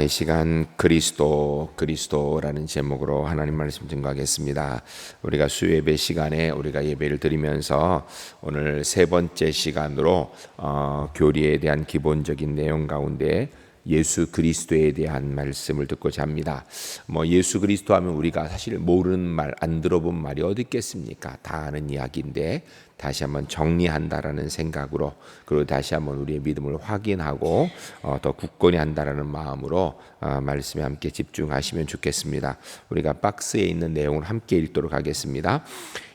이 시간 그리스도라는 제목으로 하나님 말씀 증거하겠습니다. 우리가 수요예배 시간에 우리가 예배를 드리면서 오늘 세 번째 시간으로 교리에 대한 기본적인 내용 가운데 예수 그리스도에 대한 말씀을 듣고자 합니다. 예수 그리스도 하면 우리가 사실 모르는 말, 안 들어본 말이 어디 있겠습니까? 다 아는 이야기인데 다시 한번 정리한다라는 생각으로, 그리고 다시 한번 우리의 믿음을 확인하고 더 굳건히 한다라는 마음으로 말씀에 함께 집중하시면 좋겠습니다. 우리가 박스에 있는 내용을 함께 읽도록 하겠습니다.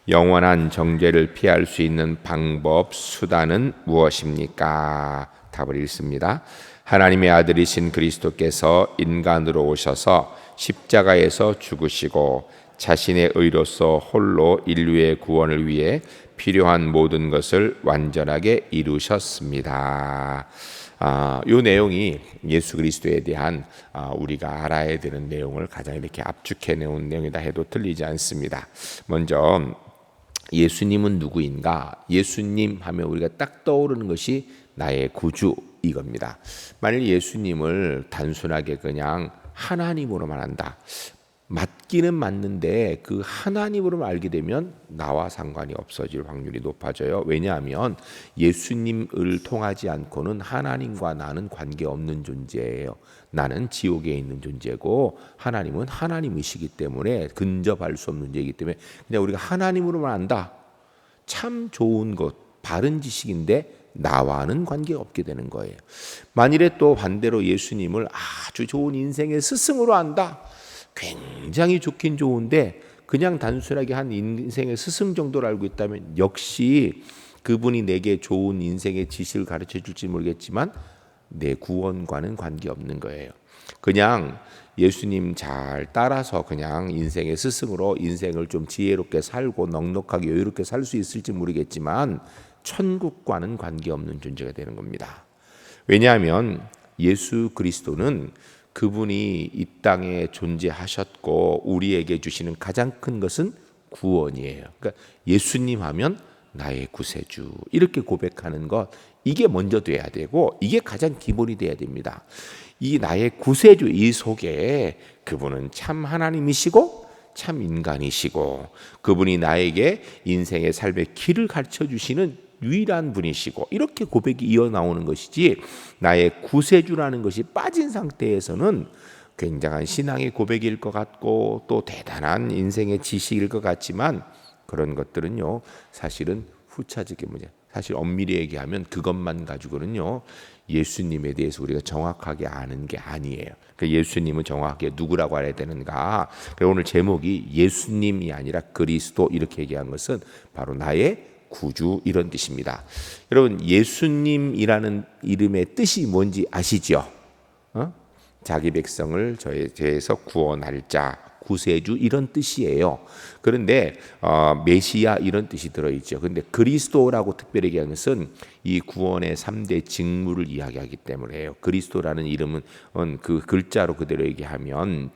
영원한 정죄를 피할 수 있는 방법, 수단은 무엇입니까? 답을 읽습니다. 하나님의 아들이신 그리스도께서 인간으로 오셔서 십자가에서 죽으시고 자신의 의로서 홀로 인류의 구원을 위해 필요한 모든 것을 완전하게 이루셨습니다. 이 내용이 예수 그리스도에 대한 우리가 알아야 되는 내용을 가장 이렇게 압축해 놓은 내용이다 해도 틀리지 않습니다. 먼저 예수님은 누구인가? 예수님 하면 우리가 딱 떠오르는 것이 나의 구주 이겁니다. 만일 예수님을 단순하게 그냥 하나님으로만 한다. 맞기는 맞는데 그 하나님으로만 알게 되면 나와 상관이 없어질 확률이 높아져요. 왜냐하면 예수님을 통하지 않고는 하나님과 나는 관계없는 존재예요. 나는 지옥에 있는 존재고 하나님은 하나님이시기 때문에 근접할 수 없는 존재이기 때문에 그냥 우리가 하나님으로만 안다. 참 좋은 것, 바른 지식인데 나와는 관계가 없게 되는 거예요. 만일에 또 반대로 예수님을 아주 좋은 인생의 스승으로 안다. 굉장히 좋긴 좋은데 그냥 단순하게 한 인생의 스승 정도로 알고 있다면 역시 그분이 내게 좋은 인생의 지식을 가르쳐 줄지 모르겠지만 내 구원과는 관계없는 거예요. 그냥 예수님 잘 따라서 그냥 인생의 스승으로 인생을 좀 지혜롭게 살고 넉넉하게 여유롭게 살 수 있을지 모르겠지만 천국과는 관계없는 존재가 되는 겁니다. 왜냐하면 예수 그리스도는 그분이 이 땅에 존재하셨고 우리에게 주시는 가장 큰 것은 구원이에요. 그러니까 예수님 하면 나의 구세주 이렇게 고백하는 것, 이게 먼저 돼야 되고 이게 가장 기본이 돼야 됩니다. 이 나의 구세주 이 속에 그분은 참 하나님이시고 참 인간이시고 그분이 나에게 인생의 삶의 길을 가르쳐 주시는 유일한 분이시고 이렇게 고백이 이어나오는 것이지, 나의 구세주라는 것이 빠진 상태에서는 굉장한 신앙의 고백일 것 같고 또 대단한 인생의 지식일 것 같지만 그런 것들은요 사실은 후차적인 문제. 사실 엄밀히 얘기하면 그것만 가지고는요 예수님에 대해서 우리가 정확하게 아는 게 아니에요. 예수님은 정확하게 누구라고 알아야 되는가? 오늘 제목이 예수님이 아니라 그리스도 이렇게 얘기한 것은 바로 나의 구주 이런 뜻입니다. 여러분 예수님이라는 이름의 뜻이 뭔지 아시죠? 자기 백성을 죄에서 구원할 자, 구세주 이런 뜻이에요. 그런데 메시아 이런 뜻이 들어있죠. 그런데 그리스도라고 특별히 얘기하는 것은 이 구원의 3대 직무를 이야기하기 때문에요. 그리스도라는 이름은 그 글자로 그대로 얘기하면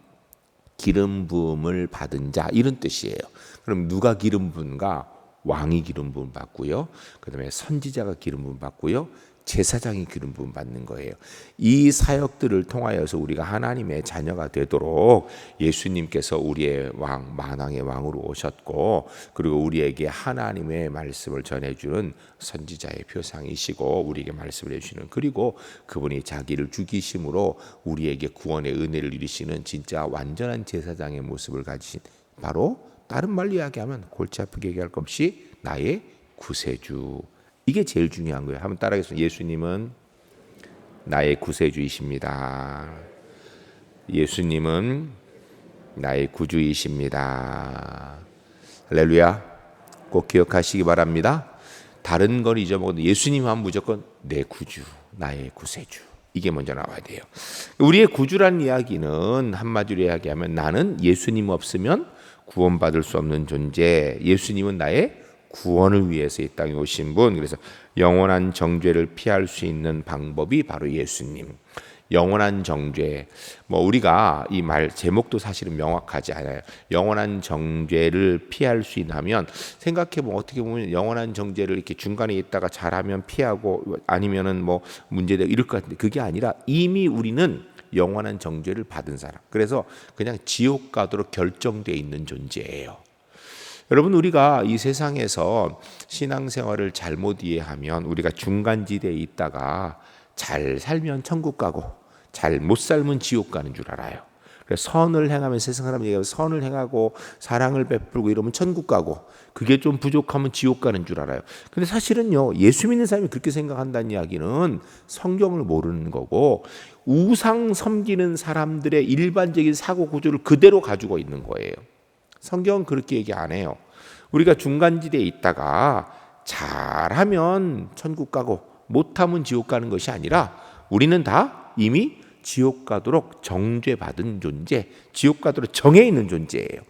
기름 부음을 받은 자 이런 뜻이에요. 그럼 누가 기름 부은가? 왕이 기름 부음 받고요. 그다음에 선지자가 기름 부음 받고요. 제사장이 기름 부음 받는 거예요. 이 사역들을 통하여서 우리가 하나님의 자녀가 되도록 예수님께서 우리의 왕, 만왕의 왕으로 오셨고 그리고 우리에게 하나님의 말씀을 전해주는 선지자의 표상이시고 우리에게 말씀을 해주시는, 그리고 그분이 자기를 죽이심으로 우리에게 구원의 은혜를 이루시는 진짜 완전한 제사장의 모습을 가지신 바로 다른 말로 이야기하면 골치 아프게 얘기할 것 없이 나의 구세주. 이게 제일 중요한 거예요. 한번 따라하겠습니다. 예수님은 나의 구세주이십니다. 예수님은 나의 구주이십니다. 할렐루야. 꼭 기억하시기 바랍니다. 다른 걸 잊어먹어도 예수님 하면 무조건 내 구주, 나의 구세주. 이게 먼저 나와야 돼요. 우리의 구주라는 이야기는 한마디로 이야기하면 나는 예수님 없으면 구원받을 수 없는 존재, 예수님은 나의 구원을 위해서 이 땅에 오신 분. 그래서 영원한 정죄를 피할 수 있는 방법이 바로 예수님. 영원한 정죄, 우리가 이 말 제목도 사실은 명확하지 않아요. 영원한 정죄를 피할 수 있다면 생각해보면 어떻게 보면 영원한 정죄를 이렇게 중간에 있다가 잘하면 피하고 아니면은 문제되고 이럴 것 같은데 그게 아니라 이미 우리는 영원한 정죄를 받은 사람. 그래서 그냥 지옥 가도록 결정되어 있는 존재예요. 여러분, 우리가 이 세상에서 신앙생활을 잘못 이해하면 우리가 중간지대에 있다가 잘 살면 천국 가고 잘 못 살면 지옥 가는 줄 알아요. 그래서 선을 행하면, 세상 사람 얘기하면 선을 행하고 사랑을 베풀고 이러면 천국 가고, 그게 좀 부족하면 지옥 가는 줄 알아요. 근데 사실은요, 예수 믿는 사람이 그렇게 생각한다는 이야기는 성경을 모르는 거고, 우상 섬기는 사람들의 일반적인 사고 구조를 그대로 가지고 있는 거예요. 성경은 그렇게 얘기 안 해요. 우리가 중간지대에 있다가 잘하면 천국 가고 못하면 지옥 가는 것이 아니라, 우리는 다 이미 지옥 가도록 정죄받은 존재, 지옥 가도록 정해 있는 존재예요.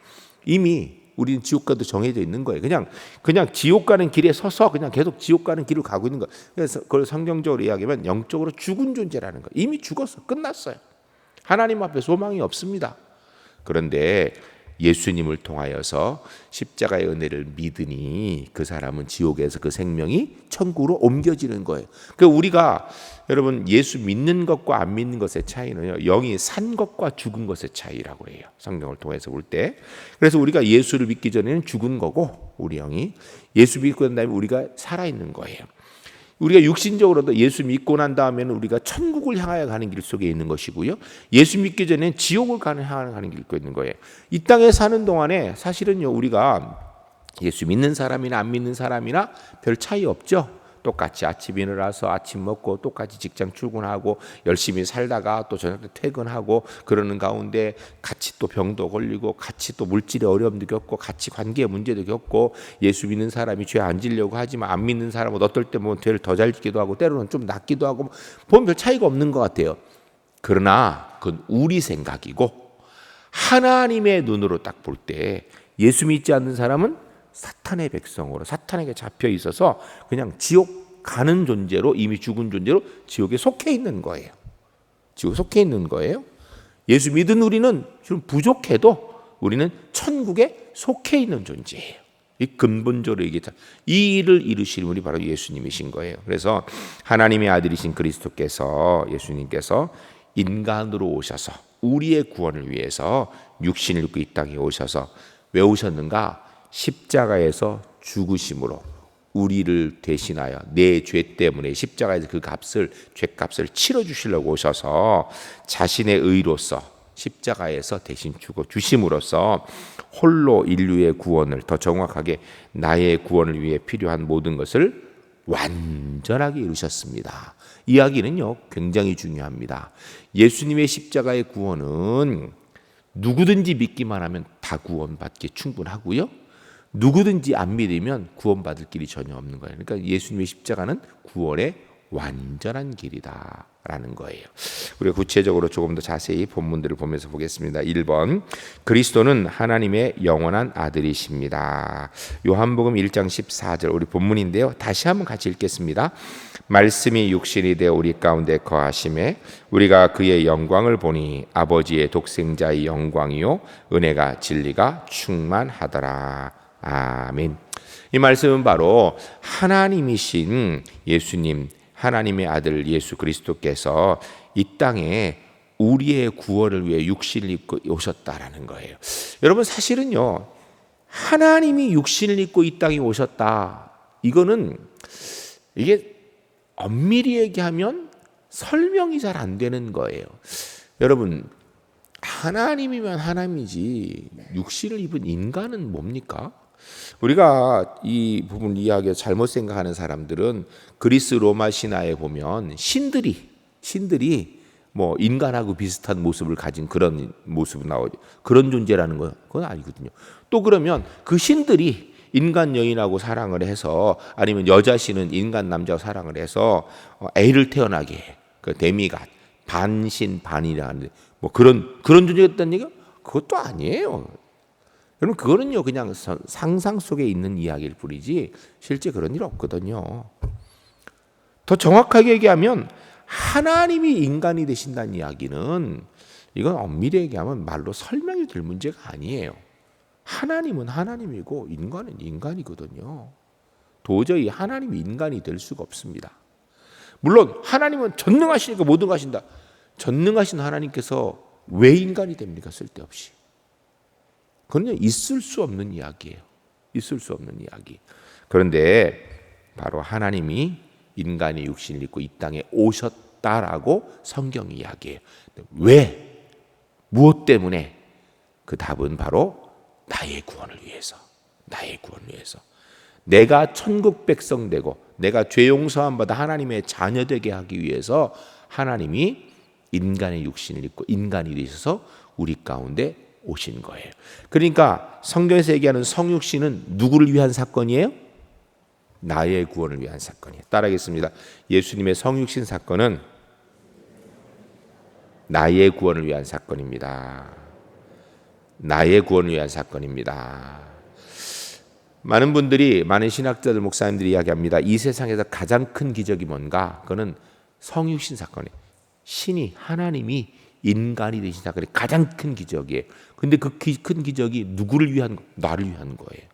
이미 우리는 지옥 가도 정해져 있는 거예요. 그냥 지옥 가는 길에 서서 그냥 계속 지옥 가는 길을 가고 있는 거예요. 그래서 그걸 성경적으로 이야기하면 영적으로 죽은 존재라는 거예요. 이미 죽었어, 끝났어요. 하나님 앞에 소망이 없습니다. 그런데 예수님을 통하여서 십자가의 은혜를 믿으니 그 사람은 지옥에서 그 생명이 천국으로 옮겨지는 거예요. 그러니까 우리가, 여러분, 예수 믿는 것과 안 믿는 것의 차이는요, 영이 산 것과 죽은 것의 차이라고 해요. 성경을 통해서 볼 때. 그래서 우리가 예수를 믿기 전에는 죽은 거고, 우리 영이 예수 믿고 난 다음에 우리가 살아있는 거예요. 우리가 육신적으로도 예수 믿고 난 다음에는 우리가 천국을 향하여 가는 길 속에 있는 것이고요, 예수 믿기 전에는 지옥을 향하는 길 속에 있는 거예요. 이 땅에 사는 동안에 사실은요, 우리가 예수 믿는 사람이나 안 믿는 사람이나 별 차이 없죠. 똑같이 아침 일어나서 아침 먹고 똑같이 직장 출근하고 열심히 살다가 또 저녁 때 퇴근하고, 그러는 가운데 같이 또 병도 걸리고 같이 또 물질의 어려움도 겪고 같이 관계의 문제도 겪고, 예수 믿는 사람이 죄 안 지려고 하지만 안 믿는 사람은 어떨 때 보면 죄를 더 잘 짓기도 하고 때로는 좀 낫기도 하고, 보면 별 차이가 없는 것 같아요. 그러나 그건 우리 생각이고, 하나님의 눈으로 딱 볼 때 예수 믿지 않는 사람은 사탄의 백성으로 사탄에게 잡혀 있어서 그냥 지옥 가는 존재로, 이미 죽은 존재로 지옥에 속해 있는 거예요. 지옥에 속해 있는 거예요. 예수 믿은 우리는 좀 부족해도 우리는 천국에 속해 있는 존재예요. 이 근본적으로 이게 이 일을 이루시는 분이 바로 예수님이신 거예요. 그래서 하나님의 아들이신 그리스도께서, 예수님께서 인간으로 오셔서 우리의 구원을 위해서 육신을 입고 이 땅에 오셔서 왜 오셨는가? 십자가에서 죽으심으로 우리를 대신하여 내 죄 때문에 십자가에서 그 값을, 죄값을 치러주시려고 오셔서 자신의 의로서 십자가에서 대신 죽어 주심으로써 홀로 인류의 구원을, 더 정확하게 나의 구원을 위해 필요한 모든 것을 완전하게 이루셨습니다. 이야기는요, 굉장히 중요합니다. 예수님의 십자가의 구원은 누구든지 믿기만 하면 다 구원받기 충분하고요, 누구든지 안 믿으면 구원받을 길이 전혀 없는 거예요. 그러니까 예수님의 십자가는 구원의 완전한 길이다라는 거예요. 우리가 구체적으로 조금 더 자세히 본문들을 보면서 보겠습니다. 1번, 그리스도는 하나님의 영원한 아들이십니다. 요한복음 1장 14절, 우리 본문인데요, 다시 한번 같이 읽겠습니다. 말씀이 육신이 되어 우리 가운데 거하심에 우리가 그의 영광을 보니 아버지의 독생자의 영광이요 은혜가 진리가 충만하더라. 아멘. 이 말씀은 바로 하나님이신 예수님, 하나님의 아들 예수 그리스도께서 이 땅에 우리의 구원을 위해 육신을 입고 오셨다라는 거예요. 여러분, 사실은요, 하나님이 육신을 입고 이 땅에 오셨다, 이거는 이게 엄밀히 얘기하면 설명이 잘 안 되는 거예요. 여러분, 하나님이면 하나님이지 육신을 입은 인간은 뭡니까? 우리가 이 부분 이야기를 잘못 생각하는 사람들은 그리스 로마 신화에 보면 신들이 뭐 인간하고 비슷한 모습을 가진 그런 모습이 나오죠. 그런 존재라는 건 그건 아니거든요. 또 그러면 그 신들이 인간 여인하고 사랑을 해서, 아니면 여자 신은 인간 남자와 사랑을 해서 애를 태어나게 해. 그 데미갓, 반신 반이라는 뭐 그런 존재였다는 얘기가 그것도 아니에요. 여러분, 그거는요 그냥 상상 속에 있는 이야기일 뿐이지 실제 그런 일 없거든요. 더 정확하게 얘기하면 하나님이 인간이 되신다는 이야기는, 이건 엄밀히 얘기하면 말로 설명이 될 문제가 아니에요. 하나님은 하나님이고 인간은 인간이거든요. 도저히 하나님이 인간이 될 수가 없습니다. 물론 하나님은 전능하시니까 모든 거 하신다. 전능하신 하나님께서 왜 인간이 됩니까? 쓸데없이. 그건 있을 수 없는 이야기예요. 있을 수 없는 이야기. 그런데 바로 하나님이 인간의 육신을 입고 이 땅에 오셨다라고 성경이 이야기해요. 왜? 무엇 때문에? 그 답은 바로 나의 구원을 위해서. 나의 구원을 위해서. 내가 천국 백성 되고 내가 죄 용서함 받아 하나님의 자녀 되게 하기 위해서 하나님이 인간의 육신을 입고 인간이 되셔서 우리 가운데 오신 거예요. 그러니까 성경에서 얘기하는 성육신은 누구를 위한 사건이에요? 나의 구원을 위한 사건이에요. 따라하겠습니다. 예수님의 성육신 사건은 나의 구원을 위한 사건입니다. 나의 구원을 위한 사건입니다. 많은 분들이, 많은 신학자들, 목사님들이 이야기합니다. 이 세상에서 가장 큰 기적이 뭔가? 그거는 성육신 사건이에요. 신이, 하나님이 인간이 되신 사건이 가장 큰 기적이에요. 근데 그 큰 기적이 누구를 위한, 나를 위한 거예요.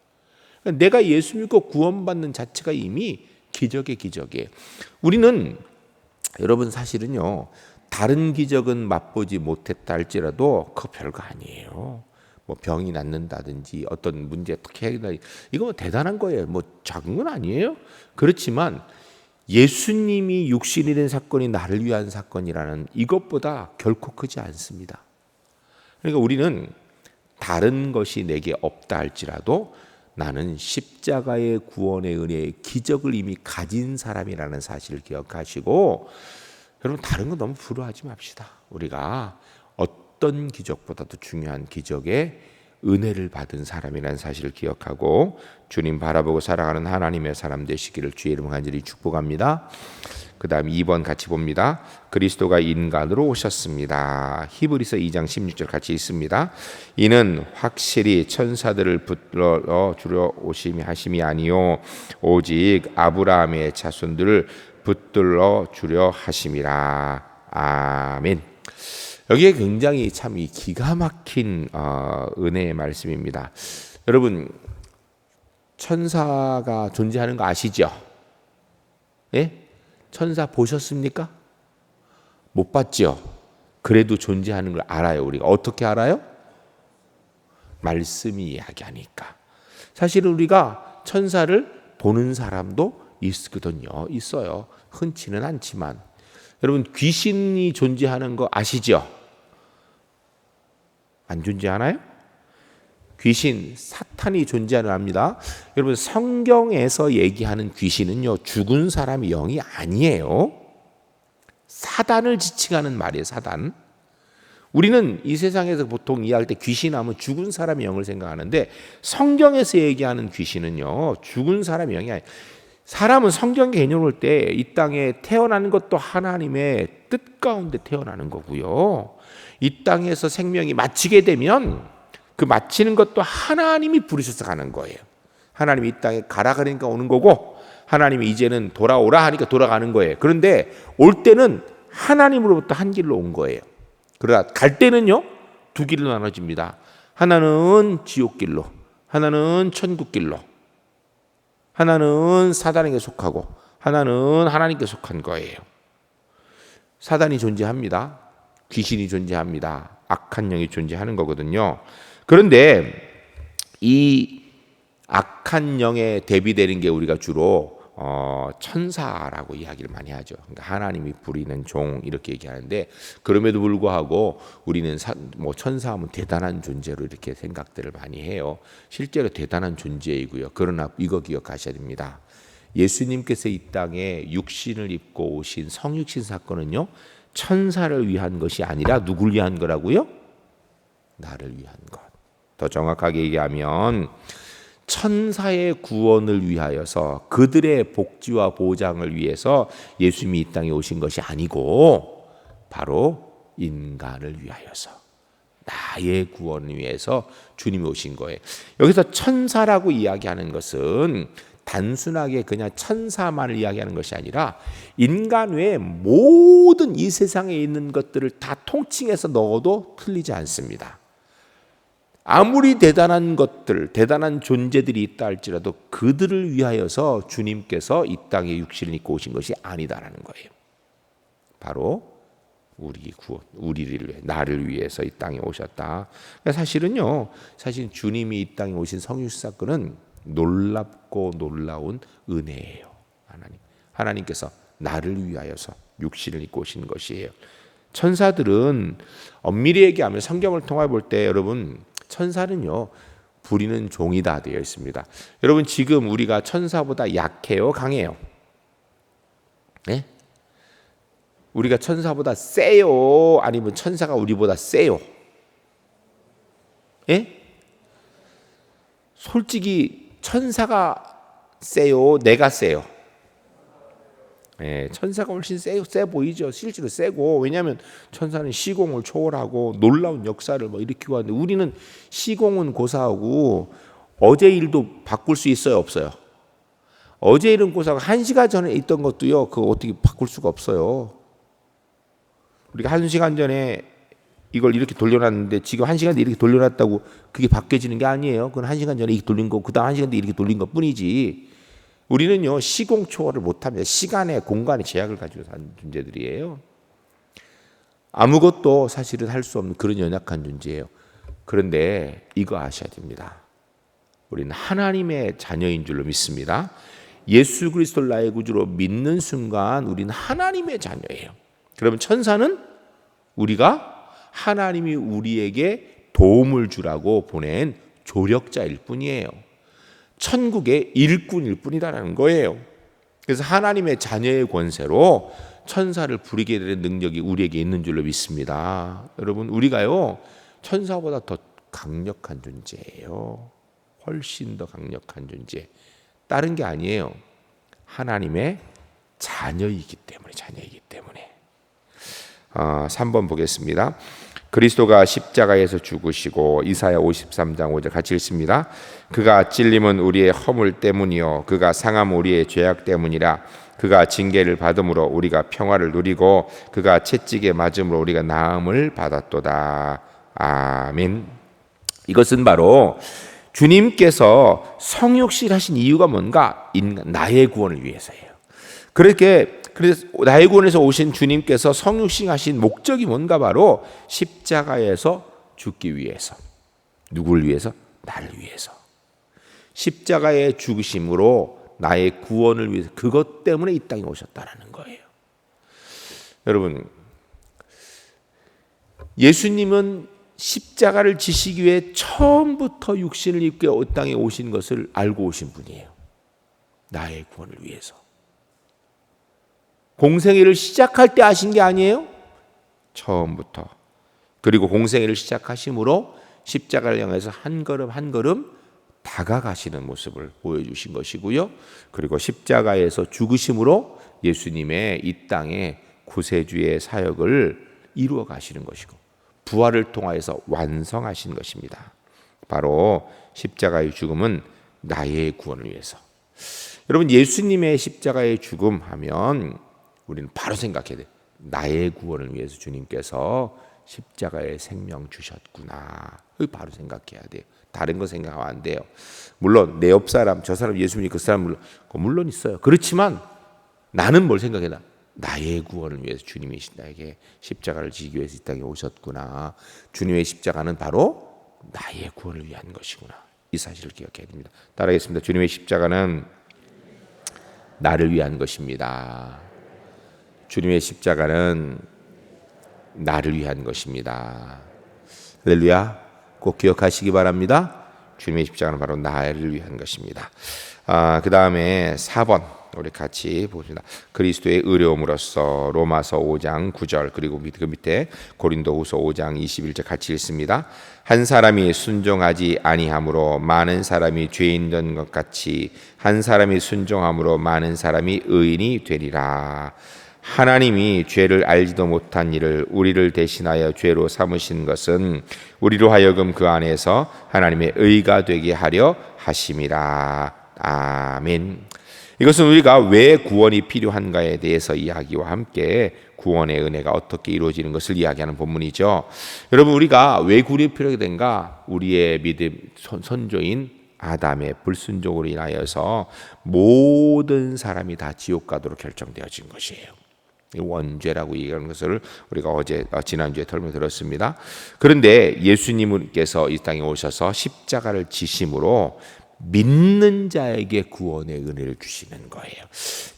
그러니까 내가 예수 믿고 구원받는 자체가 이미 기적의 기적이에요. 우리는, 여러분 사실은요, 다른 기적은 맛보지 못했다 할지라도 그거 별거 아니에요. 뭐 병이 낫는다든지 어떤 문제 어떻게 해결, 이거 뭐 대단한 거예요. 뭐 작은 건 아니에요. 그렇지만 예수님이 육신이 된 사건이 나를 위한 사건이라는 이것보다 결코 크지 않습니다. 그러니까 우리는 다른 것이 내게 없다 할지라도 나는 십자가의 구원의 은혜의 기적을 이미 가진 사람이라는 사실을 기억하시고, 여러분 다른 거 너무 부러워하지 맙시다. 우리가 어떤 기적보다도 중요한 기적의 은혜를 받은 사람이라는 사실을 기억하고 주님 바라보고 살아가는 하나님의 사람 되시기를 주의 이름으로 간절히 축복합니다. 그 다음 2번 같이 봅니다. 그리스도가 인간으로 오셨습니다. 히브리서 2장 16절 같이 있습니다. 이는 확실히 천사들을 붙들어 주려 오심이 하심이 아니요 오직 아브라함의 자손들을 붙들어 주려 하심이라. 아멘. 여기에 굉장히 참 기가 막힌 은혜의 말씀입니다. 여러분 천사가 존재하는 거 아시죠? 예? 천사 보셨습니까? 못 봤죠? 그래도 존재하는 걸 알아요. 우리가 어떻게 알아요? 말씀이 이야기하니까. 사실 우리가 천사를 보는 사람도 있거든요. 있어요. 흔치는 않지만. 여러분 귀신이 존재하는 거 아시죠? 안 존재하나요? 귀신, 사탄이 존재하는 합니다. 여러분 성경에서 얘기하는 귀신은요 죽은 사람의 영이 아니에요. 사단을 지칭하는 말이에요. 사단. 우리는 이 세상에서 보통 이해할 때 귀신하면 죽은 사람의 영을 생각하는데 성경에서 얘기하는 귀신은요 죽은 사람의 영이 아니에요. 사람은 성경 개념을 볼 때 이 땅에 태어나는 것도 하나님의 뜻 가운데 태어나는 거고요. 이 땅에서 생명이 마치게 되면 그 마치는 것도 하나님이 부르셔서 가는 거예요. 하나님이 이 땅에 가라 그러니까 오는 거고 하나님이 이제는 돌아오라 하니까 돌아가는 거예요. 그런데 올 때는 하나님으로부터 한 길로 온 거예요. 그러나 갈 때는요 두 길로 나눠집니다. 하나는 지옥길로, 하나는 천국길로, 하나는 사단에게 속하고 하나는 하나님께 속한 거예요. 사단이 존재합니다. 귀신이 존재합니다. 악한 영이 존재하는 거거든요. 그런데 이 악한 영에 대비되는 게 우리가 주로 천사라고 이야기를 많이 하죠. 그러니까 하나님이 부리는 종 이렇게 얘기하는데 그럼에도 불구하고 우리는 천사하면 대단한 존재로 이렇게 생각들을 많이 해요. 실제로 대단한 존재이고요. 그러나 이거 기억하셔야 됩니다. 예수님께서 이 땅에 육신을 입고 오신 성육신 사건은요 천사를 위한 것이 아니라 누굴 위한 거라고요? 나를 위한 것. 더 정확하게 얘기하면 천사의 구원을 위하여서 그들의 복지와 보장을 위해서 예수님이 이 땅에 오신 것이 아니고 바로 인간을 위하여서 나의 구원을 위해서 주님이 오신 거예요. 여기서 천사라고 이야기하는 것은 단순하게 그냥 천사만을 이야기하는 것이 아니라 인간 외에 모든 이 세상에 있는 것들을 다 통칭해서 넣어도 틀리지 않습니다. 아무리 대단한 것들, 대단한 존재들이 있다 할지라도 그들을 위하여서 주님께서 이 땅에 육신을 입고 오신 것이 아니다라는 거예요. 바로 우리를 위해, 나를 위해서 이 땅에 오셨다. 그러니까 사실 주님이 이 땅에 오신 성육신 사건은 놀랍고 놀라운 은혜예요. 하나님께서 나를 위하여서 육신을 입고 오신 것이에요. 천사들은 엄밀히 얘기하면 성경을 통해 볼 때 여러분, 천사는요 부리는 종이다 되어 있습니다. 여러분, 지금 우리가 천사보다 약해요, 강해요? 네? 우리가 천사보다 세요? 아니면 천사가 우리보다 세요? 예? 솔직히 천사가 세요? 내가 세요? 예, 천사가 훨씬 세 보이죠. 실제로 세고, 왜냐하면 천사는 시공을 초월하고 놀라운 역사를 일으키고 하는데, 우리는 시공은 고사하고 어제 일도 바꿀 수 있어요, 없어요? 어제 일은 고사하고 1시간 전에 있던 것도요, 그거 어떻게 바꿀 수가 없어요. 우리가 1시간 전에 이걸 이렇게 돌려놨는데 지금 1시간 뒤에 이렇게 돌려놨다고 그게 바뀌어지는 게 아니에요. 그건 1시간 전에 이렇게 돌린 거, 그 다음 1시간 뒤에 이렇게 돌린 것 뿐이지. 우리는요 시공 초월을 못합니다. 시간의 공간의 제약을 가지고 사는 존재들이에요. 아무것도 사실은 할 수 없는 그런 연약한 존재예요. 그런데 이거 아셔야 됩니다. 우리는 하나님의 자녀인 줄로 믿습니다. 예수 그리스도를 나의 구주로 믿는 순간 우리는 하나님의 자녀예요. 그러면 천사는 우리가 하나님이 우리에게 도움을 주라고 보낸 조력자일 뿐이에요. 천국의 일꾼일 뿐이라는 거예요. 그래서 하나님의 자녀의 권세로 천사를 부리게 되는 능력이 우리에게 있는 줄로 믿습니다. 여러분, 우리가요 천사보다 더 강력한 존재예요. 훨씬 더 강력한 존재. 다른 게 아니에요. 하나님의 자녀이기 때문에. 3번 보겠습니다. 그리스도가 십자가에서 죽으시고, 이사야 53장 5절 같이 읽습니다. 그가 찔림은 우리의 허물 때문이요 그가 상함 우리의 죄악 때문이라. 그가 징계를 받음으로 우리가 평화를 누리고 그가 채찍에 맞음으로 우리가 나음을 받았도다. 아멘. 이것은 바로 주님께서 성육신 하신 이유가 뭔가? 나의 구원을 위해서예요. 그래서 나의 구원에서 오신 주님께서 성육신 하신 목적이 뭔가? 바로 십자가에서 죽기 위해서. 누구를 위해서? 나를 위해서. 십자가의 죽으심으로 나의 구원을 위해서, 그것 때문에 이 땅에 오셨다라는 거예요. 여러분, 예수님은 십자가를 지시기 위해 처음부터 육신을 입고 이 땅에 오신 것을 알고 오신 분이에요. 나의 구원을 위해서. 공생애를 시작할 때 아신 게 아니에요? 처음부터. 그리고 공생애를 시작하심으로 십자가를 향해서 한 걸음 한 걸음 다가가시는 모습을 보여주신 것이고요. 그리고 십자가에서 죽으심으로 예수님의 이 땅의 구세주의 사역을 이루어 가시는 것이고, 부활을 통하여서 완성하신 것입니다. 바로 십자가의 죽음은 나의 구원을 위해서. 여러분, 예수님의 십자가의 죽음 하면 우리는 바로 생각해야 돼요. 나의 구원을 위해서 주님께서 십자가의 생명 주셨구나. 바로 생각해야 돼요. 다른 거 생각하면 안 돼요. 물론 내 옆 사람, 저 사람 예수 믿고 그 사람 물론 있어요. 그렇지만 나는 뭘 생각해야? 나의 구원을 위해서 주님이 나에게 십자가를 지기 위해서 이 땅에 오셨구나. 주님의 십자가는 바로 나의 구원을 위한 것이구나. 이 사실을 기억해야 됩니다. 따라하겠습니다. 주님의 십자가는 나를 위한 것입니다. 주님의 십자가는 나를 위한 것입니다. 할렐루야. 꼭 기억하시기 바랍니다. 주님의 십자가는 바로 나를 위한 것입니다. 그 다음에 4번 우리 같이 보겠습니다. 그리스도의 의로움으로써 로마서 5장 9절, 그리고 그 밑에 고린도후서 5장 21절 같이 읽습니다. 한 사람이 순종하지 아니함으로 많은 사람이 죄인 된 것 같이 한 사람이 순종함으로 많은 사람이 의인이 되리라. 하나님이 죄를 알지도 못한 일을 우리를 대신하여 죄로 삼으신 것은 우리로 하여금 그 안에서 하나님의 의가 되게 하려 하심이라. 아멘. 이것은 우리가 왜 구원이 필요한가에 대해서 이야기와 함께 구원의 은혜가 어떻게 이루어지는 것을 이야기하는 본문이죠. 여러분, 우리가 왜 구원이 필요하된가? 우리의 믿음 선조인 아담의 불순종으로 인하여서 모든 사람이 다 지옥 가도록 결정되어진 것이에요. 원죄라고 얘기하는 것을 우리가 지난주에 설명드렸습니다. 그런데 예수님께서 이 땅에 오셔서 십자가를 지심으로 믿는 자에게 구원의 은혜를 주시는 거예요.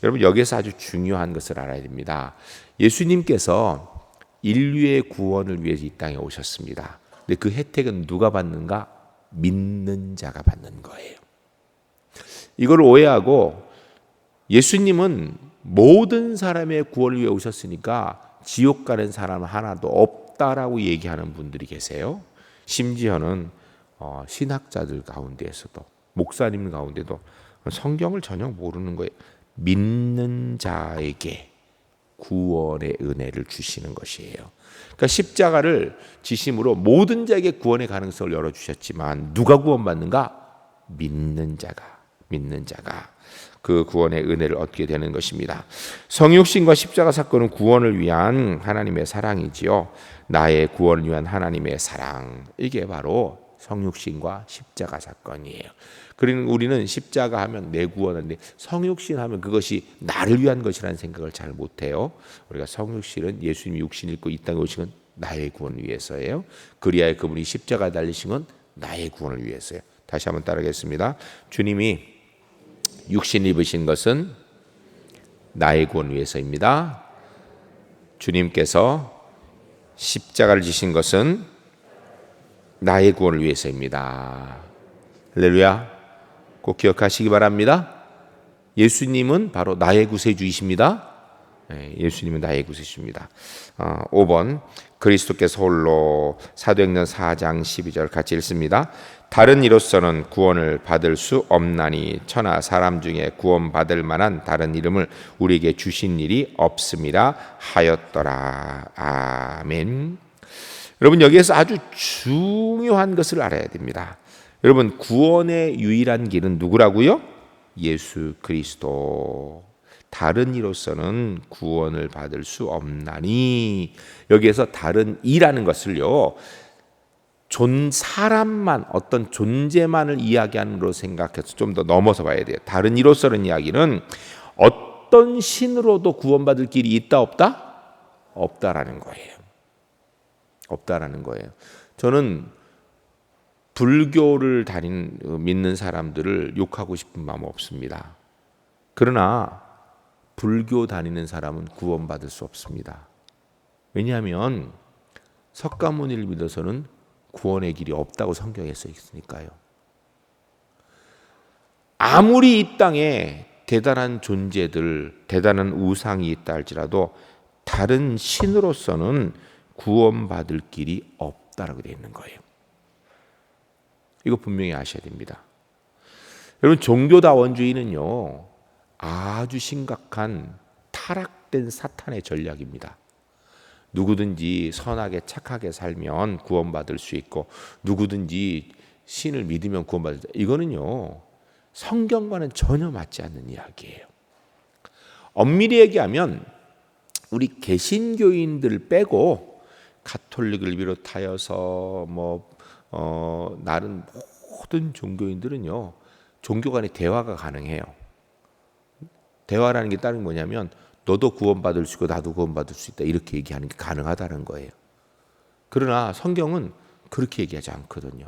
여러분, 여기서 아주 중요한 것을 알아야 됩니다. 예수님께서 인류의 구원을 위해서 이 땅에 오셨습니다. 근데 그 혜택은 누가 받는가? 믿는 자가 받는 거예요. 이걸 오해하고 예수님은 모든 사람의 구원을 위해 오셨으니까 지옥 가는 사람 하나도 없다라고 얘기하는 분들이 계세요. 심지어는 신학자들 가운데에서도, 목사님 가운데도 성경을 전혀 모르는 거예요. 믿는 자에게 구원의 은혜를 주시는 것이에요. 그러니까 십자가를 지심으로 모든 자에게 구원의 가능성을 열어주셨지만 누가 구원받는가? 믿는 자가 그 구원의 은혜를 얻게 되는 것입니다. 성육신과 십자가 사건은 구원을 위한 하나님의 사랑이지요. 나의 구원을 위한 하나님의 사랑, 이게 바로 성육신과 십자가 사건이에요. 그러니까 우리는 십자가 하면 내 구원인데 성육신 하면 그것이 나를 위한 것이라는 생각을 잘 못해요. 우리가 성육신은 예수님이 육신 입고 이 땅에 오신 건 나의 구원을 위해서예요. 그리하여 그분이 십자가에 달리신 건 나의 구원을 위해서예요. 다시 한번 따르겠습니다. 주님이 육신 입으신 것은 나의 구원을 위해서입니다. 주님께서 십자가를 지신 것은 나의 구원을 위해서입니다. 할렐루야. 꼭 기억하시기 바랍니다. 예수님은 바로 나의 구세주이십니다. 예수님은 나의 구세주입니다. 5번, 그리스도께서 홀로, 사도행전 4장 12절 같이 읽습니다. 다른 이로서는 구원을 받을 수 없나니 천하 사람 중에 구원받을 만한 다른 이름을 우리에게 주신 일이 없음이라 하였더라. 아멘. 여러분, 여기에서 아주 중요한 것을 알아야 됩니다. 여러분, 구원의 유일한 길은 누구라고요? 예수 그리스도. 다른 이로서는 구원을 받을 수 없나니, 여기에서 다른 이라는 것을요, 사람만, 어떤 존재만을 이야기하는 걸로 생각해서 좀 더 넘어서 봐야 돼요. 다른 이로서는 이야기는 어떤 신으로도 구원받을 길이 있다 없다? 없다라는 거예요. 없다라는 거예요. 저는 불교를 믿는 사람들을 욕하고 싶은 마음 없습니다. 그러나 불교 다니는 사람은 구원받을 수 없습니다. 왜냐하면 석가모니를 믿어서는 구원의 길이 없다고 성경에 써 있으니까요. 아무리 이 땅에 대단한 존재들, 대단한 우상이 있다 할지라도 다른 신으로서는 구원받을 길이 없다라고 되어 있는 거예요. 이거 분명히 아셔야 됩니다. 여러분, 종교다원주의는요, 아주 심각한 타락된 사탄의 전략입니다. 누구든지 선하게 착하게 살면 구원받을 수 있고 누구든지 신을 믿으면 구원받을 수 있다. 이거는요, 성경과는 전혀 맞지 않는 이야기예요. 엄밀히 얘기하면 우리 개신교인들 빼고 가톨릭을 비롯하여서 다른 모든 종교인들은요, 종교 간의 대화가 가능해요. 대화라는 게 다른 게 뭐냐면 너도 구원받을 수 있고 나도 구원받을 수 있다, 이렇게 얘기하는 게 가능하다는 거예요. 그러나 성경은 그렇게 얘기하지 않거든요.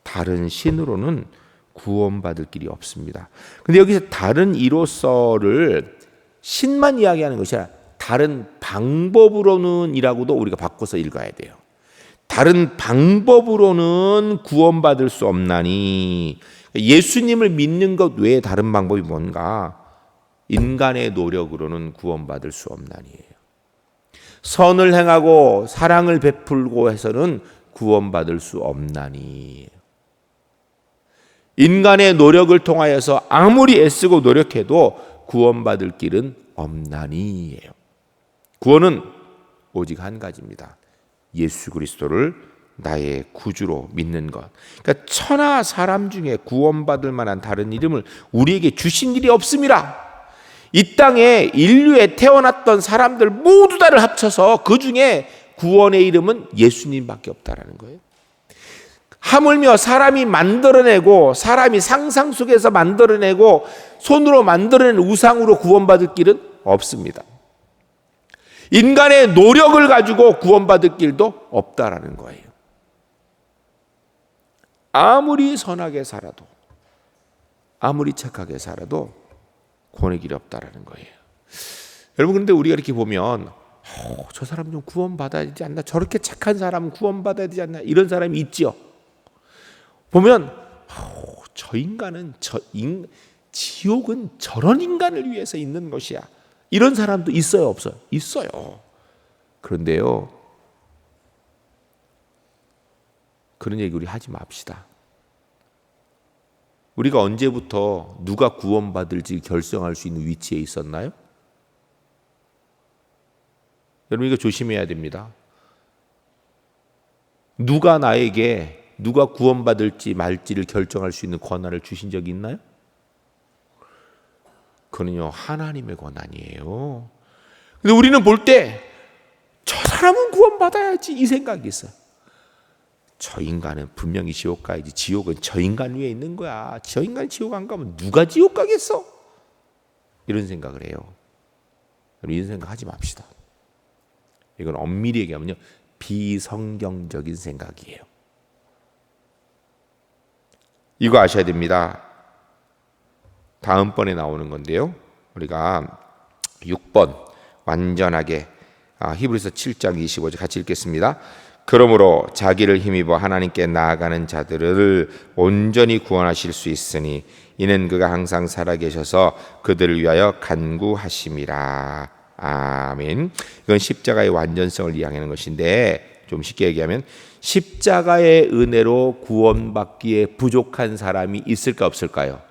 다른 신으로는 구원받을 길이 없습니다. 근데 여기서 다른 이로서를 신만 이야기하는 것이 아니라 다른 방법으로는 이라고도 우리가 바꿔서 읽어야 돼요. 다른 방법으로는 구원받을 수 없나니, 예수님을 믿는 것 외에 다른 방법이 뭔가? 인간의 노력으로는 구원받을 수 없나니예요. 선을 행하고 사랑을 베풀고 해서는 구원받을 수 없나니, 인간의 노력을 통하여서 아무리 애쓰고 노력해도 구원받을 길은 없나니예요. 구원은 오직 한 가지입니다. 예수 그리스도를 나의 구주로 믿는 것. 그러니까 천하 사람 중에 구원받을 만한 다른 이름을 우리에게 주신 일이 없습니다. 이 땅에 인류에 태어났던 사람들 모두 다를 합쳐서 그 중에 구원의 이름은 예수님밖에 없다라는 거예요. 하물며 사람이 만들어내고 사람이 상상 속에서 만들어내고 손으로 만들어낸 우상으로 구원받을 길은 없습니다. 인간의 노력을 가지고 구원받을 길도 없다라는 거예요. 아무리 선하게 살아도, 아무리 착하게 살아도 구원의 길이 없다라는 거예요. 여러분, 그런데 우리가 이렇게 보면 저 사람 좀 구원받아야 되지 않나? 저렇게 착한 사람은 구원받아야 되지 않나? 이런 사람이 있지요. 보면 저 인간은 지옥은 저런 인간을 위해서 있는 것이야. 이런 사람도 있어요, 없어요? 있어요. 그런데요, 그런 얘기 우리 하지 맙시다. 우리가 언제부터 누가 구원받을지 결정할 수 있는 위치에 있었나요? 여러분, 이거 조심해야 됩니다. 누가 나에게 누가 구원받을지 말지를 결정할 수 있는 권한을 주신 적이 있나요? 그는요, 하나님의 권한이에요. 근데 우리는 볼 때 저 사람은 구원받아야지 이 생각이 있어요. 저 인간은 분명히 지옥 가야지. 지옥은 저 인간 위에 있는 거야. 저 인간이 지옥 안 가면 누가 지옥 가겠어? 이런 생각을 해요. 이런 생각 하지 맙시다. 이건 엄밀히 얘기하면요, 비성경적인 생각이에요. 이거 아셔야 됩니다. 다음번에 나오는 건데요, 우리가 6번 완전하게 히브리서 7장 25절 같이 읽겠습니다. 그러므로 자기를 힘입어 하나님께 나아가는 자들을 온전히 구원하실 수 있으니 이는 그가 항상 살아계셔서 그들을 위하여 간구하심이라. 아멘. 이건 십자가의 완전성을 이야기하는 것인데, 좀 쉽게 얘기하면 십자가의 은혜로 구원받기에 부족한 사람이 있을까 없을까요?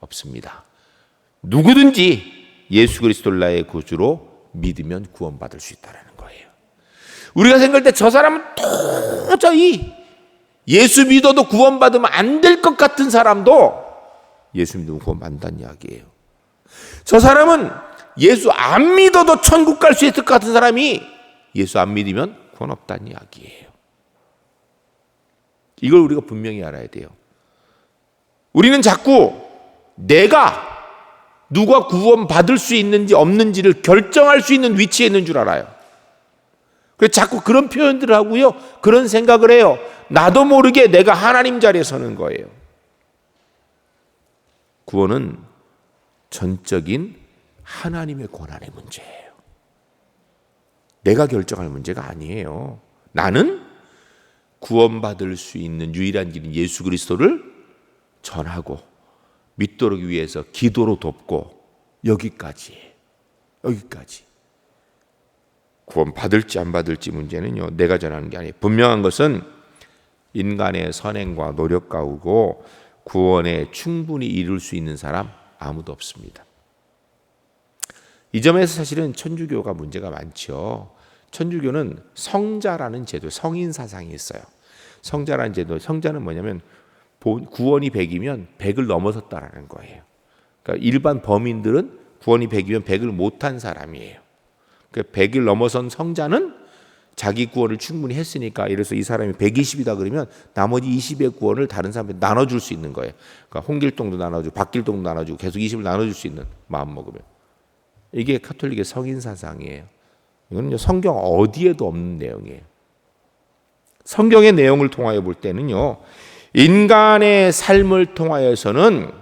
없습니다. 누구든지 예수 그리스도를 나의 구주로 믿으면 구원받을 수 있다는 거예요. 우리가 생각할 때 저 사람은 도저히 예수 믿어도 구원받으면 안 될 것 같은 사람도 예수 믿으면 구원받는다는 이야기예요. 저 사람은 예수 안 믿어도 천국 갈 수 있을 것 같은 사람이 예수 안 믿으면 구원 없다는 이야기예요. 이걸 우리가 분명히 알아야 돼요. 우리는 자꾸 내가 누가 구원받을 수 있는지 없는지를 결정할 수 있는 위치에 있는 줄 알아요. 그래서 자꾸 그런 표현들을 하고요, 그런 생각을 해요. 나도 모르게 내가 하나님 자리에 서는 거예요. 구원은 전적인 하나님의 권한의 문제예요. 내가 결정할 문제가 아니에요. 나는 구원받을 수 있는 유일한 길인 예수 그리스도를 전하고 믿도록 위해서 기도로 돕고, 여기까지. 구원 받을지 안 받을지 문제는요, 내가 전하는 게 아니에요. 분명한 것은 인간의 선행과 노력 가우고 구원에 충분히 이룰 수 있는 사람 아무도 없습니다. 이 점에서 사실은 천주교가 문제가 많죠. 천주교는 성자라는 제도, 성인 사상이 있어요. 성자라는 제도, 성자는 뭐냐면 구원이 100이면 100을 넘어섰다라는 거예요. 그러니까 일반 범인들은 구원이 100이면 100을 못한 사람이에요. 그러니까 100을 넘어선 성자는 자기 구원을 충분히 했으니까, 이래서 이 사람이 120이다 그러면 나머지 20의 구원을 다른 사람한테 나눠줄 수 있는 거예요. 그러니까 홍길동도 나눠주고 박길동도 나눠주고 계속 20을 나눠줄 수 있는 마음 먹으면. 이게 가톨릭의 성인 사상이에요. 이거는 성경 어디에도 없는 내용이에요. 성경의 내용을 통하여 볼 때는요, 인간의 삶을 통하여서는,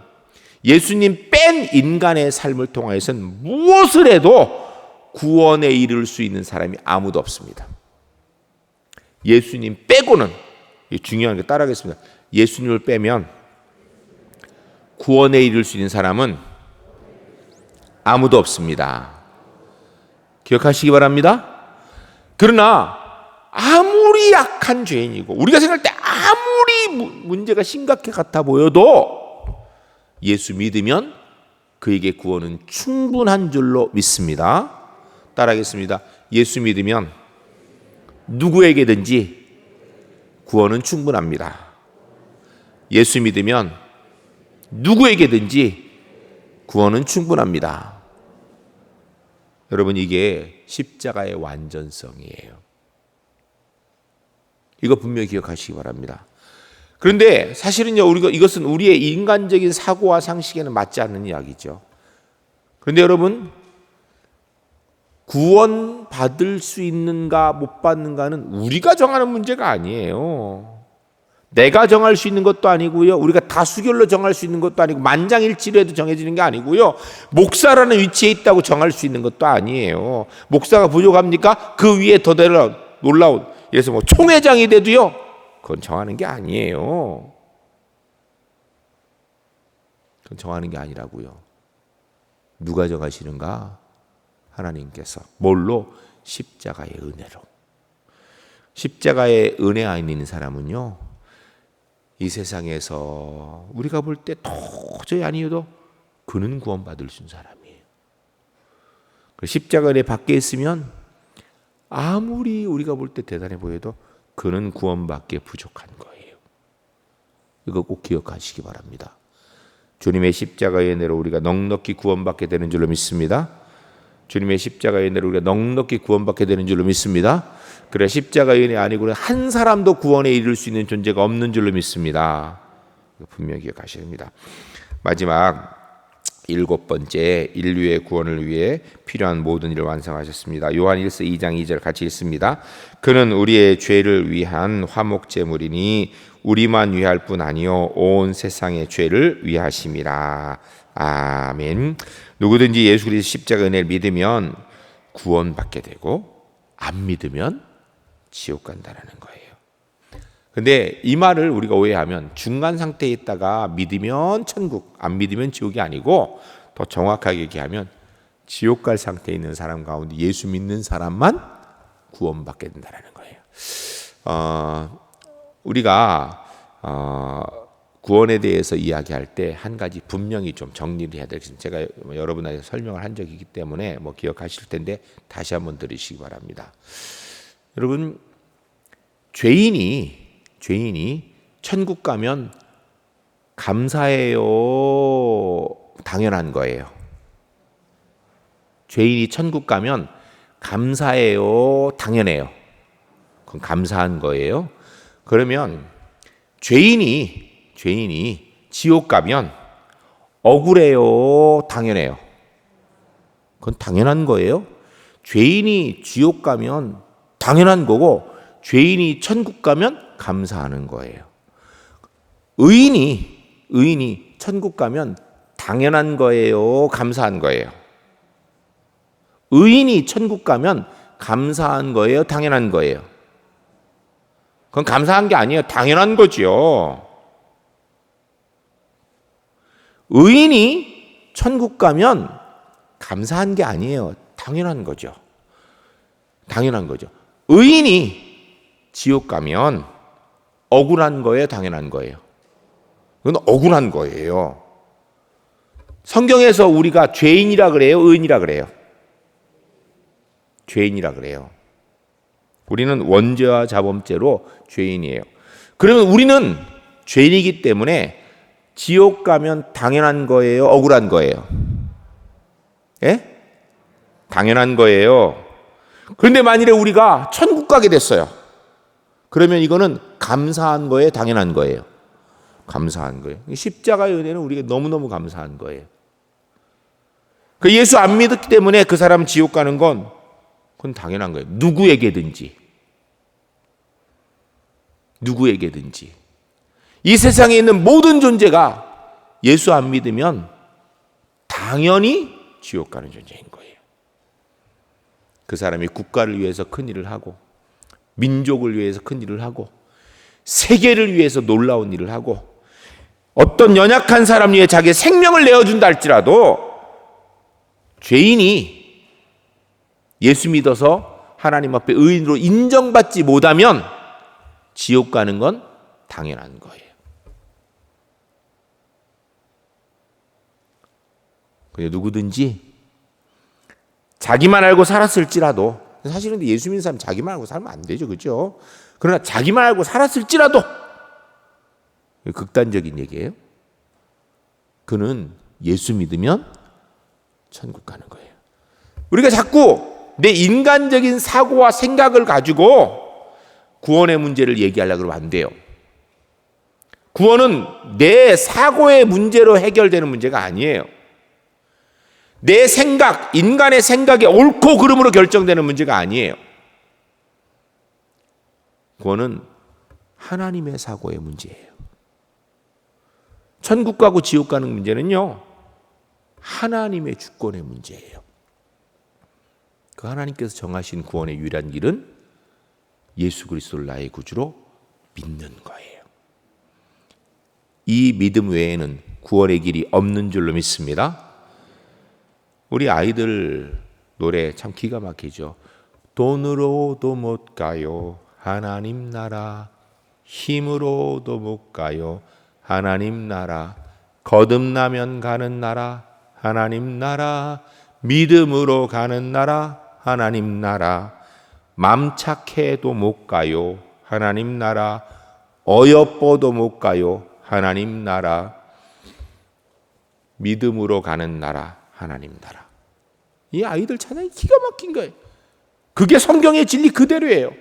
예수님 뺀 인간의 삶을 통하여서는 무엇을 해도 구원에 이를 수 있는 사람이 아무도 없습니다. 예수님 빼고는, 중요한 게 따라하겠습니다. 예수님을 빼면 구원에 이를 수 있는 사람은 아무도 없습니다. 기억하시기 바랍니다. 그러나 아무리 약한 죄인이고 우리가 생각할 때 아무리 문제가 심각해 같아 보여도 예수 믿으면 그에게 구원은 충분한 줄로 믿습니다. 따라하겠습니다. 예수 믿으면 누구에게든지 구원은 충분합니다. 예수 믿으면 누구에게든지 구원은 충분합니다. 여러분, 이게 십자가의 완전성이에요. 이거 분명히 기억하시기 바랍니다. 그런데 사실은요, 이것은 우리의 인간적인 사고와 상식에는 맞지 않는 이야기죠. 그런데 여러분, 구원 받을 수 있는가 못 받는가는 우리가 정하는 문제가 아니에요. 내가 정할 수 있는 것도 아니고요. 우리가 다수결로 정할 수 있는 것도 아니고 만장일치로 해도 정해지는 게 아니고요. 목사라는 위치에 있다고 정할 수 있는 것도 아니에요. 목사가 부족합니까? 그 위에 더 놀라운 그래서 뭐 총회장이 돼도요. 그건 정하는 게 아니에요. 그건 정하는 게 아니라고요. 누가 정하시는가? 하나님께서. 뭘로? 십자가의 은혜로. 십자가의 은혜 안에 있는 사람은요, 이 세상에서 우리가 볼 때 도저히 아니어도 그는 구원받을 수 있는 사람이에요. 십자가 은혜 밖에 있으면 아무리 우리가 볼 때 대단해 보여도 그는 구원받기에 부족한 거예요. 이거 꼭 기억하시기 바랍니다. 주님의 십자가의 은혜로 우리가 넉넉히 구원받게 되는 줄로 믿습니다. 주님의 십자가의 은혜로 우리가 넉넉히 구원받게 되는 줄로 믿습니다. 그래 십자가의 은혜 아니고는 한 사람도 구원에 이를 수 있는 존재가 없는 줄로 믿습니다. 분명히 기억하셔야 합니다. 마지막 7번째, 인류의 구원을 위해 필요한 모든 일을 완성하셨습니다. 요한일서 2장 2절 같이 읽습니다. 그는 우리의 죄를 위한 화목제물이니 우리만 위할 뿐 아니요 온 세상의 죄를 위하심이라. 아멘. 누구든지 예수 그리스도 십자가 은혜를 믿으면 구원받게 되고 안 믿으면 지옥 간다라는 거예요. 근데 이 말을 우리가 오해하면 중간 상태에 있다가 믿으면 천국, 안 믿으면 지옥이 아니고 더 정확하게 얘기하면 지옥 갈 상태에 있는 사람 가운데 예수 믿는 사람만 구원받게 된다라는 거예요. 우리가 구원에 대해서 이야기할 때 한 가지 분명히 좀 정리를 해야 되겠습니다. 제가 여러분한테 설명을 한 적이 있기 때문에 뭐 기억하실 텐데 다시 한번 들으시기 바랍니다. 여러분, 죄인이 천국 가면 감사해요. 당연한 거예요. 죄인이 천국 가면 감사해요. 당연해요. 그건 감사한 거예요. 그러면 죄인이 지옥 가면 억울해요. 당연해요. 그건 당연한 거예요. 죄인이 지옥 가면 당연한 거고 죄인이 천국 가면 감사하는 거예요. 의인이 천국 가면 당연한 거예요. 감사한 거예요. 의인이 천국 가면 감사한 거예요. 당연한 거예요. 그건 감사한 게 아니에요. 당연한 거죠. 의인이 천국 가면 감사한 게 아니에요. 당연한 거죠. 당연한 거죠. 의인이 지옥 가면 억울한 거예요. 당연한 거예요. 그건 억울한 거예요. 성경에서 우리가 죄인이라 그래요? 의인이라 그래요? 죄인이라 그래요. 우리는 원죄와 자범죄로 죄인이에요. 그러면 우리는 죄인이기 때문에 지옥 가면 당연한 거예요? 억울한 거예요? 예? 당연한 거예요. 그런데 만일에 우리가 천국 가게 됐어요. 그러면 이거는 감사한 거예요? 당연한 거예요? 감사한 거예요. 십자가의 은혜는 우리가 너무너무 감사한 거예요. 그 예수 안 믿었기 때문에 그 사람 지옥 가는 건 그건 당연한 거예요. 누구에게든지. 이 세상에 있는 모든 존재가 예수 안 믿으면 당연히 지옥 가는 존재인 거예요. 그 사람이 국가를 위해서 큰 일을 하고 민족을 위해서 큰 일을 하고 세계를 위해서 놀라운 일을 하고 어떤 연약한 사람 위해 자기의 생명을 내어준다 할지라도 죄인이 예수 믿어서 하나님 앞에 의인으로 인정받지 못하면 지옥 가는 건 당연한 거예요. 그냥 누구든지 자기만 알고 살았을지라도, 사실은 예수 믿는 사람 자기만 알고 살면 안 되죠, 그렇죠? 그러나 자기만 알고 살았을지라도, 극단적인 얘기예요. 그는 예수 믿으면 천국 가는 거예요. 우리가 자꾸 내 인간적인 사고와 생각을 가지고 구원의 문제를 얘기하려고 그러면 안 돼요. 구원은 내 사고의 문제로 해결되는 문제가 아니에요. 내 생각, 인간의 생각의 옳고 그름으로 결정되는 문제가 아니에요. 구원은 하나님의 사고의 문제예요. 천국 가고 지옥 가는 문제는요, 하나님의 주권의 문제예요. 그 하나님께서 정하신 구원의 유일한 길은 예수 그리스도를 나의 구주로 믿는 거예요. 이 믿음 외에는 구원의 길이 없는 줄로 믿습니다. 우리 아이들 노래 참 기가 막히죠. 돈으로도 못 가요 하나님 나라, 힘으로도 못 가요 하나님 나라, 거듭나면 가는 나라 하나님 나라, 믿음으로 가는 나라 하나님 나라, 맘 착해도 못 가요 하나님 나라, 어여뻐도 못 가요 하나님 나라, 믿음으로 가는 나라 하나님 나라. 이 아이들 찬양이 기가 막힌 거예요. 그게 성경의 진리 그대로예요.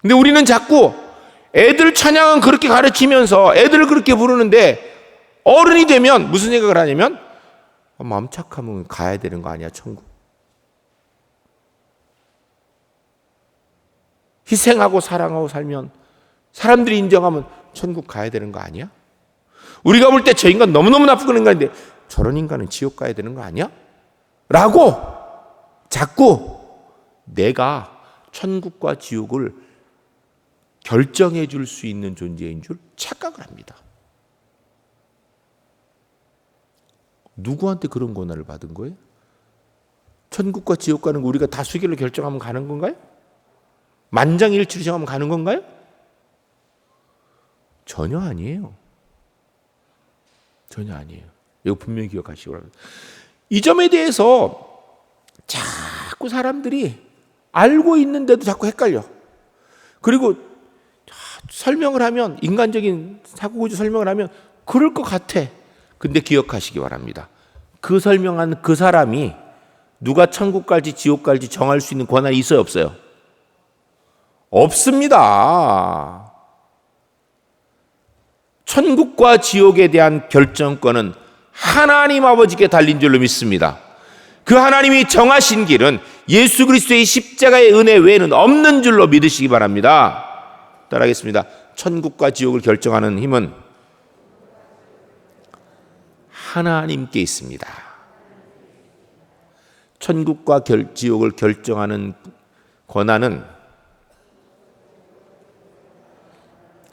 근데 우리는 자꾸 애들 찬양은 그렇게 가르치면서 애들을 그렇게 부르는데 어른이 되면 무슨 생각을 하냐면 마음 착하면 가야 되는 거 아니야 천국. 희생하고 사랑하고 살면 사람들이 인정하면 천국 가야 되는 거 아니야? 우리가 볼 때 저 인간 너무너무 나쁜 인간인데 저런 인간은 지옥 가야 되는 거 아니야? 라고 자꾸 내가 천국과 지옥을 결정해 줄 수 있는 존재인 줄 착각을 합니다. 누구한테 그런 권한을 받은 거예요? 천국과 지옥 가는 거 우리가 다수결로 결정하면 가는 건가요? 만장일치로 정하면 가는 건가요? 전혀 아니에요. 전혀 아니에요. 이거 분명히 기억하시기 바랍니다. 이 점에 대해서 자꾸 사람들이 알고 있는데도 자꾸 헷갈려. 그리고 설명을 하면, 인간적인 사고구조 설명을 하면 그럴 것 같아. 근데 기억하시기 바랍니다. 그 설명한 그 사람이 누가 천국 갈지 지옥 갈지 정할 수 있는 권한이 있어요, 없어요? 없습니다. 천국과 지옥에 대한 결정권은 하나님 아버지께 달린 줄로 믿습니다. 그 하나님이 정하신 길은 예수 그리스도의 십자가의 은혜 외에는 없는 줄로 믿으시기 바랍니다. 따라하겠습니다. 천국과 지옥을 결정하는 힘은 하나님께 있습니다. 천국과 지옥을 결정하는 권한은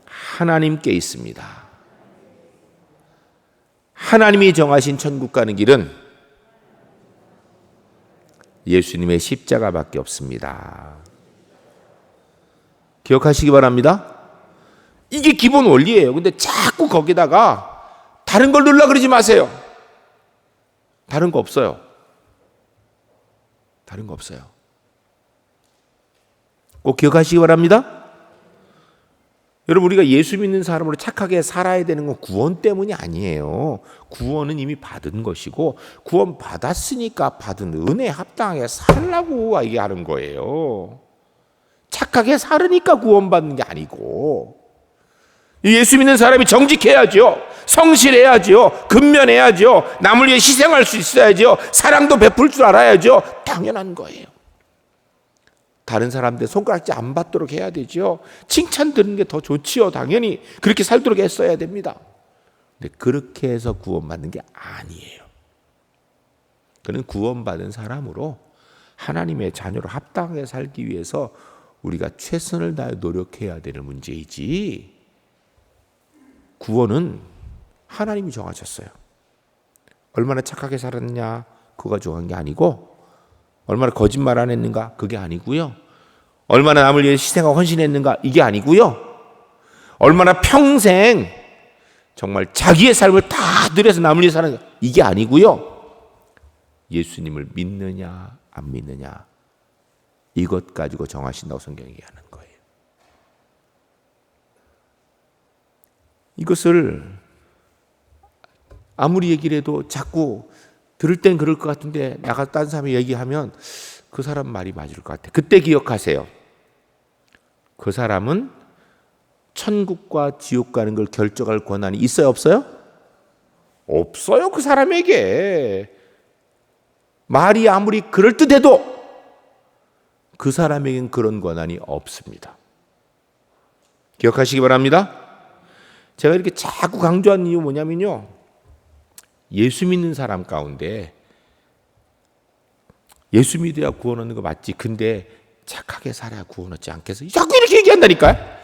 하나님께 있습니다. 하나님이 정하신 천국 가는 길은 예수님의 십자가밖에 없습니다. 기억하시기 바랍니다. 이게 기본 원리예요. 근데 자꾸 거기다가 다른 걸 넣으려고 그러지 마세요. 다른 거 없어요. 다른 거 없어요. 꼭 기억하시기 바랍니다. 여러분, 우리가 예수 믿는 사람으로 착하게 살아야 되는 건 구원 때문이 아니에요. 구원은 이미 받은 것이고 구원 받았으니까 받은 은혜에 합당하게 살라고 얘기하는 거예요. 착하게 살으니까 구원받는 게 아니고, 예수 믿는 사람이 정직해야죠. 성실해야죠. 근면해야죠. 남을 위해 희생할 수 있어야죠. 사랑도 베풀 줄 알아야죠. 당연한 거예요. 다른 사람들 손가락질 안 받도록 해야 되죠. 칭찬 듣는 게 더 좋지요. 당연히 그렇게 살도록 했어야 됩니다. 근데 그렇게 해서 구원받는 게 아니에요. 그는 구원받은 사람으로 하나님의 자녀로 합당하게 살기 위해서 우리가 최선을 다해 노력해야 되는 문제이지, 구원은 하나님이 정하셨어요. 얼마나 착하게 살았냐 그거가 중요한 게 아니고, 얼마나 거짓말 안 했는가 그게 아니고요, 얼마나 남을 위해 희생하고 헌신했는가 이게 아니고요, 얼마나 평생 정말 자기의 삶을 다 들여서 남을 위해 사는 이게 아니고요, 예수님을 믿느냐 안 믿느냐 이것 가지고 정하신다고 성경이 얘기하는 거예요. 이것을 아무리 얘기를 해도 자꾸 들을 땐 그럴 것 같은데 나가서 딴 사람이 얘기하면 그 사람 말이 맞을 것 같아요. 그때 기억하세요. 그 사람은 천국과 지옥 가는 걸 결정할 권한이 있어요, 없어요? 없어요, 그 사람에게. 말이 아무리 그럴듯해도 그 사람에겐 그런 권한이 없습니다. 기억하시기 바랍니다. 제가 이렇게 자꾸 강조하는 이유 뭐냐면요, 예수 믿는 사람 가운데 예수 믿어야 구원 얻는 거 맞지, 근데 착하게 살아야 구원 얻지 않겠어? 자꾸 이렇게 얘기한다니까요.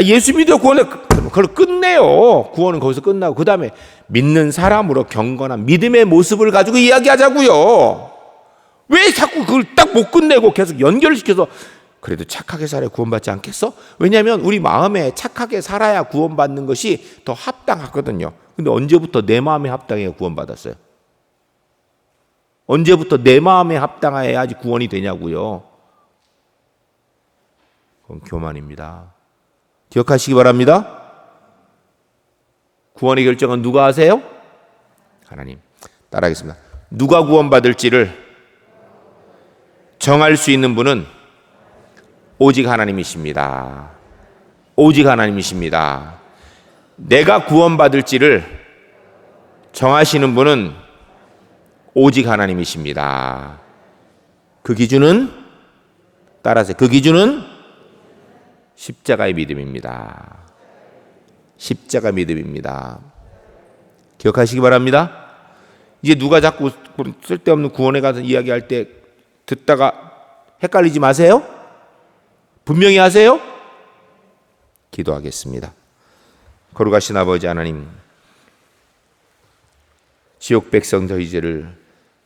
예수 믿어 구원해, 그걸 끝내요. 구원은 거기서 끝나고 그 다음에 믿는 사람으로 경건한 믿음의 모습을 가지고 이야기하자고요. 왜 자꾸 그걸 딱 못 끝내고 계속 연결시켜서 그래도 착하게 살아야 구원받지 않겠어? 왜냐하면 우리 마음에 착하게 살아야 구원받는 것이 더 합당하거든요. 근데 언제부터 내 마음에 합당해야 구원받았어요? 언제부터 내 마음에 합당해야지 구원이 되냐고요. 그건 교만입니다. 기억하시기 바랍니다. 구원의 결정은 누가 하세요? 하나님. 따라하겠습니다. 누가 구원받을지를 정할 수 있는 분은 오직 하나님이십니다. 오직 하나님이십니다. 내가 구원받을지를 정하시는 분은 오직 하나님이십니다. 그 기준은, 따라하세요. 그 기준은 십자가의 믿음입니다. 십자가 믿음입니다. 기억하시기 바랍니다. 이제 누가 자꾸 쓸데없는 구원에 가서 이야기할 때 듣다가 헷갈리지 마세요. 분명히 하세요. 기도하겠습니다. 거룩하신 아버지 하나님, 지옥 백성 저희 죄를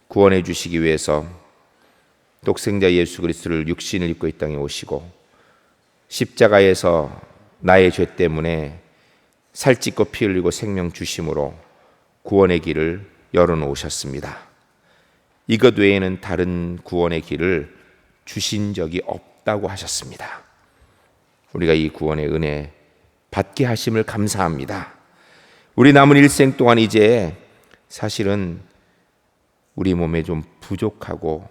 구원해 주시기 위해서 독생자 예수 그리스도를 육신을 입고 이 땅에 오시고 십자가에서 나의 죄 때문에 살찢고 피 흘리고 생명 주심으로 구원의 길을 열어놓으셨습니다. 이것 외에는 다른 구원의 길을 주신 적이 없다고 하셨습니다. 우리가 이 구원의 은혜 받게 하심을 감사합니다. 우리 남은 일생 동안 이제 사실은 우리 몸에 좀 부족하고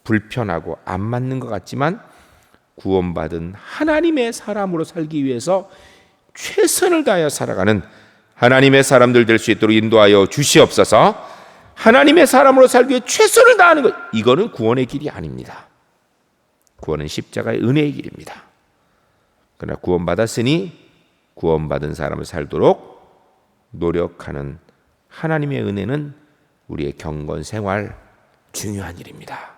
불편하고 안 맞는 것 같지만 구원받은 하나님의 사람으로 살기 위해서 최선을 다하여 살아가는 하나님의 사람들 될 수 있도록 인도하여 주시옵소서. 하나님의 사람으로 살기 위해 최선을 다하는 것, 이거는 구원의 길이 아닙니다. 구원은 십자가의 은혜의 길입니다. 그러나 구원받았으니 구원받은 사람을 살도록 노력하는 하나님의 은혜는 우리의 경건 생활 중요한 일입니다.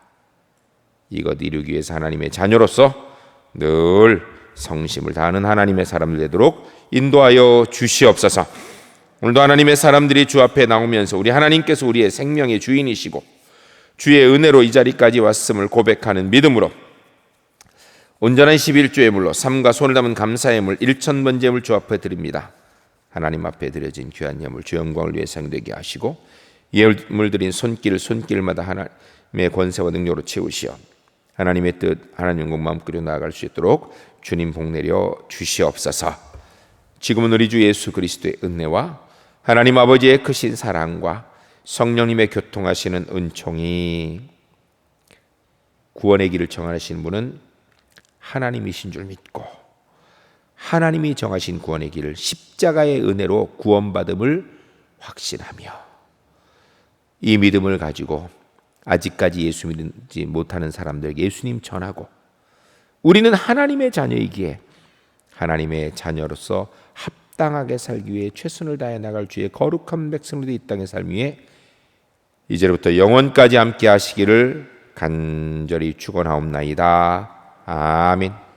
이것 이루기 위해서 하나님의 자녀로서 늘 성심을 다하는 하나님의 사람들 되도록 인도하여 주시옵소서. 오늘도 하나님의 사람들이 주 앞에 나오면서 우리 하나님께서 우리의 생명의 주인이시고 주의 은혜로 이 자리까지 왔음을 고백하는 믿음으로 온전한 11조의 물로 삶과 손을 담은 감사의 물 1,000번 제물 주 앞에 드립니다. 하나님 앞에 드려진 귀한 예물 주 영광을 위해 사용되게 하시고 예물 드린 손길마다 하나님의 권세와 능력으로 채우시어 하나님의 뜻, 하나님 영광 마음껏 나아갈 수 있도록 주님 복내려 주시옵소서. 지금은 우리 주 예수 그리스도의 은혜와 하나님 아버지의 크신 사랑과 성령님의 교통하시는 은총이, 구원의 길을 정하시는 분은 하나님이신 줄 믿고 하나님이 정하신 구원의 길을 십자가의 은혜로 구원받음을 확신하며 이 믿음을 가지고 아직까지 예수 믿지 못하는 사람들에게 예수님 전하고 우리는 하나님의 자녀이기에 하나님의 자녀로서 합당하게 살기 위해 최선을 다해 나갈 주의 거룩한 백성들이 이 땅에 살기 위해 이제부터 영원까지 함께 하시기를 간절히 축원하옵나이다. 아멘.